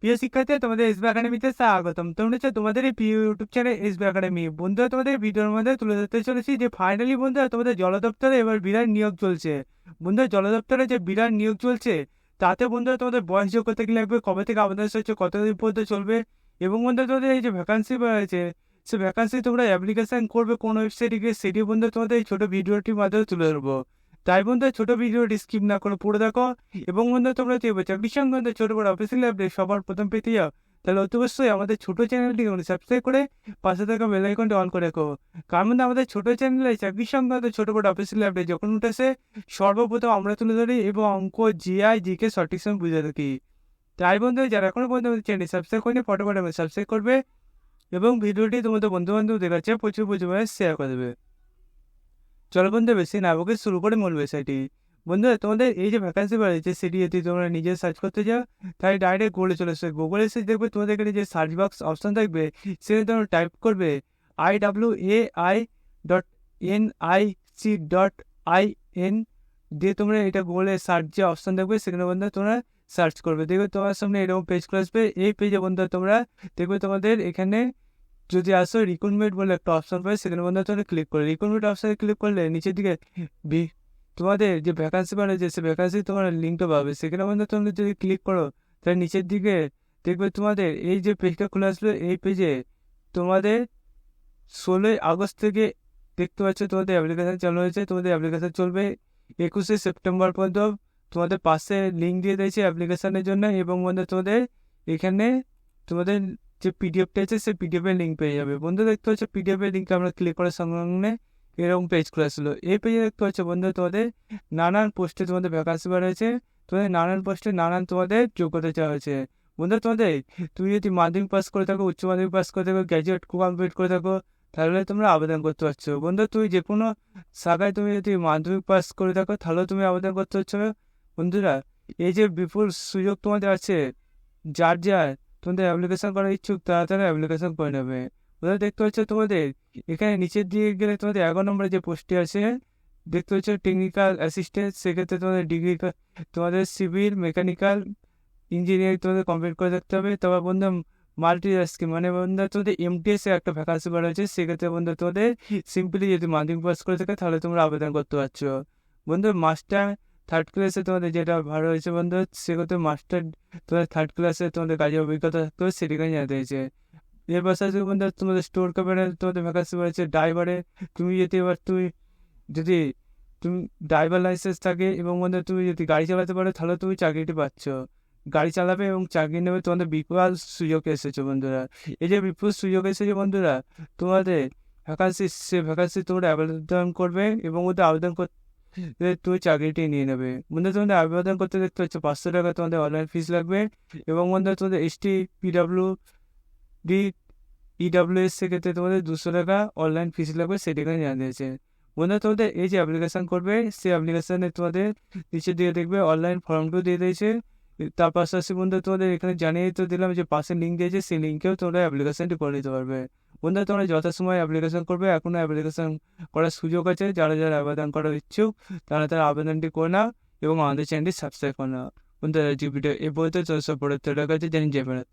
প্রিয় শিক্ষার্থী, তোমাদের এসবি একাডেমিতে স্বাগতম। তোমরা হচ্ছে তোমাদের এই প্রিয় ইউটিউব চ্যানেল এসবি একাডেমি। বন্ধুরা, তোমাদের ভিডিওর মধ্যে তুলে ধরতে চলেছি যে ফাইনালি বন্ধুরা তোমাদের জল দপ্তরে এবার বিরাট নিয়োগ চলছে। বন্ধুরা, জল দপ্তরে যে বিরাট নিয়োগ চলছে তাতে বন্ধুরা তোমাদের বয়স যোগ্যতা কি লাগবে, কবে থেকে আবেদন হচ্ছে, কতদিন পর্যন্ত চলবে, এবং বন্ধুরা তোমাদের এই যে ভ্যাকান্সি রয়েছে সে ভ্যাকান্সি তোমরা অ্যাপ্লিকেশন করবে কোন ওয়েবসাইটে গিয়ে, সেটি বন্ধুরা তোমাদের এই ছোটো ভিডিওটির মাধ্যমে তুলে ধরবো। তাই বন্ধুরা ছোটো ভিডিওটি স্কিপ না করে পড়ে দেখো। এবং বন্ধু, তোমরা চেয়ে চাকরির সংক্রান্ত ছোট বড় অফিসিয়াল আপডেট সবার প্রথম পেতে যাও, তাহলে অতি অবশ্যই আমাদের ছোট চ্যানেলটি সাবস্ক্রাইব করে পাশে থাকা বেল আইকনটি অন করে রাখো। কারণ বন্ধু, আমাদের ছোট চ্যানেলে চাকরির সংক্রান্ত ছোট বড় অফিসিয়াল আপডেট যখন উঠেছে সর্বপ্রথম আমরা তুলে ধরি এবং অঙ্ক, জিআই, জিকে সঠিক সময় বুঝে থাকি। তাই বন্ধু, যারা এখনো পর্যন্ত আমাদের চ্যানেল সাবস্ক্রাইব করেনি ফটোফট আমি সাবস্ক্রাইব করবে এবং ভিডিওটি তোমাদের বন্ধু বান্ধব দেখাচ্ছে প্রচুর পরিমাণে শেয়ার করে দেবে। চলো বন্ধু, বেশি না বকে শুরু করে মূল বিষয়টি। বন্ধুরা, তোমাদের এই যে ভ্যাকান্সি বেরিয়েছে সেটি যদি তোমরা নিজে সার্চ করতে যাও তাই ডাইরেক্ট গুগলে চলে আসবে। গুগলে এসে দেখবে তোমাদের এখানে যে সার্চ বক্স অপশন থাকবে সেখানে তোমরা টাইপ করবে iwai.nic.in দিয়ে তোমরা এটা গুগলে সার্চ যে অপশন দেখবে সেখানে বন্ধু তোমরা সার্চ করবে। দেখবে তোমার সামনে এরকম পেজ খুলে আসবে। এই পেজে বন্ধু তোমরা দেখবে তোমাদের এখানে যদি আসো রিক্রুটমেন্ট বলে একটা অপশন পাবে, সেখানে বন্ধু তোমরা ক্লিক করবে। রিক্রুটমেন্ট অপশনে ক্লিক করলে নিচের দিকে তোমাদের যে ভ্যাকান্সি বাড়াচ্ছে সে ভ্যাকান্সি তোমার লিঙ্কটা পাবে। সেখানে বন্ধু তোমরা যদি ক্লিক করো তাহলে নিচের দিকে দেখবে তোমাদের এই যে পেজটা খুলে আসবে। এই পেজে তোমাদের 16 আগস্ট থেকে দেখতে পাচ্ছ তোমাদের অ্যাপ্লিকেশন চালু হয়েছে। তোমাদের অ্যাপ্লিকেশন চলবে 21 সেপ্টেম্বর পর্যন্ত। তোমাদের পাশে লিঙ্ক দিয়ে দিয়েছে অ্যাপ্লিকেশনের জন্য এবং বন্ধু তোমাদের এখানে তোমাদের যে পিডিএফটা আছে সেই পিডিএফের লিঙ্ক পেয়ে যাবে। বন্ধু, দেখতে পাচ্ছ পিডিএফের লিঙ্কটা আমরা ক্লিক করার সঙ্গে সঙ্গে এরকম পেজ খুলে আসলো। এই পেজে দেখতে পাচ্ছ বন্ধু তোমাদের নানান পোস্টে তোমাদের ভ্যাকান্সি বাড়াচ্ছে। তোমাদের নানান পোস্টে নানান তোমাদের যোগ্যতা চাওয়া হয়েছে। বন্ধু, তোমাদের তুমি যদি মাধ্যমিক পাস করে থাকো, উচ্চ মাধ্যমিক পাস করে থাকো, গ্র্যাজুয়েট কমপ্লিট করে থাকো, তাহলে তোমরা আবেদন করতে পারছো। বন্ধু, তুমি যে কোনো শাখায় তুমি যদি মাধ্যমিক পাস করে থাকো তাহলেও তুমি আবেদন করতে পারছো। বন্ধুরা, এই যে বিপুল সুযোগ তোমাদের আছে, যার যার তোমাদের অ্যাপ্লিকেশন করার ইচ্ছুক তারা তারা অ্যাপ্লিকেশন করে নেবে। ওরা দেখতে পাচ্ছ তোমাদের এখানে নিচের দিকে গেলে তোমাদের 11 নম্বরে যে পোস্টটি আছে দেখতে পাচ্ছ টেকনিক্যাল অ্যাসিস্ট্যান্ট। সেক্ষেত্রে তোমাদের ডিগ্রি, তোমাদের সিভিল, মেকানিক্যাল, ইঞ্জিনিয়ারিং তোমাদের কমপ্লিট করে থাকতে হবে। তারপর বন্ধু মাল্টি স্কিম মানে বন্ধু তোমাদের এমটিএস এর একটা ভ্যাকান্সি বার হয়েছে। সেক্ষেত্রে বন্ধু তোমাদের সিম্পলি যদি মাধ্যমিক পাস করে থাকে তাহলে তোমরা আবেদন করতে পারছো। বন্ধু, মাস্টার থার্ড ক্লাসে তোমাদের যেটা ভালো হয়েছে বন্ধু, সেক্ষেত্রে মাস্টার তোমাদের থার্ড ক্লাসে তোমাদের কাজের অভিজ্ঞতা থাকতে হবে সেটিকে জানাতে হয়েছে। এর পাশাপাশি বন্ধু তোমাদের স্টোর কাপড়ে তোমাদের ভ্যাকান্সি রয়েছে। ড্রাইভারে তুমি যদি এবার যদি তুমি ড্রাইভার লাইসেন্স থাকে এবং বন্ধু তুমি যদি গাড়ি চালাতে পারো তাহলে তুমি চাকরিটি পাচ্ছ। গাড়ি চালাবে এবং চাকরি নেবে, তোমাদের বিপুল সুযোগ এসেছে বন্ধুরা। এই যে বিপুল সুযোগ এসেছে বন্ধুরা, তোমাদের ভ্যাকান্সি, সে ভ্যাকান্সি তোমরা আবেদন করবে এবং ওদের আবেদন তুমি চাকরিটি নিয়ে নেবে। বন্ধু, তোমাদের আবেদন করতে দেখতে হচ্ছে 500 টাকা তোমাদের অনলাইন ফিস লাগবে এবং বন্ধু তোমাদের এসটি, পিডাব্লিউডি, ইডাব্লিউএস সেক্ষেত্রে তোমাদের 200 টাকা অনলাইন ফিস লাগবে, সেটা এখানে জানা দিয়েছে। বন্ধু, তোমাদের এই যে অ্যাপ্লিকেশন করবে সেই অ্যাপ্লিকেশনে তোমাদের নিচে দিয়ে দেখবে অনলাইন ফর্মটাও দিয়ে দিয়েছে। তার পাশাপাশি বন্ধু তোমাদের এখানে জানিয়ে তো দিলাম যে পাশে লিঙ্ক দিয়েছে, সেই লিঙ্কেও তোমরা অ্যাপ্লিকেশনটি করে নিতে পারবে। বন্ধু, তোমরা যথাসময় অ্যাপ্লিকেশন করবে, এখনও অ্যাপ্লিকেশন করার সুযোগ আছে। যারা যারা আবেদন করার ইচ্ছুক তারা তারা আবেদনটি করে নাও এবং আমাদের চ্যানেলটি সাবস্ক্রাইব করে নাও। বন্ধু, ভিডিও এই বলতে চলছে পড়ে, তোর কাছে জানি জয় ভারত।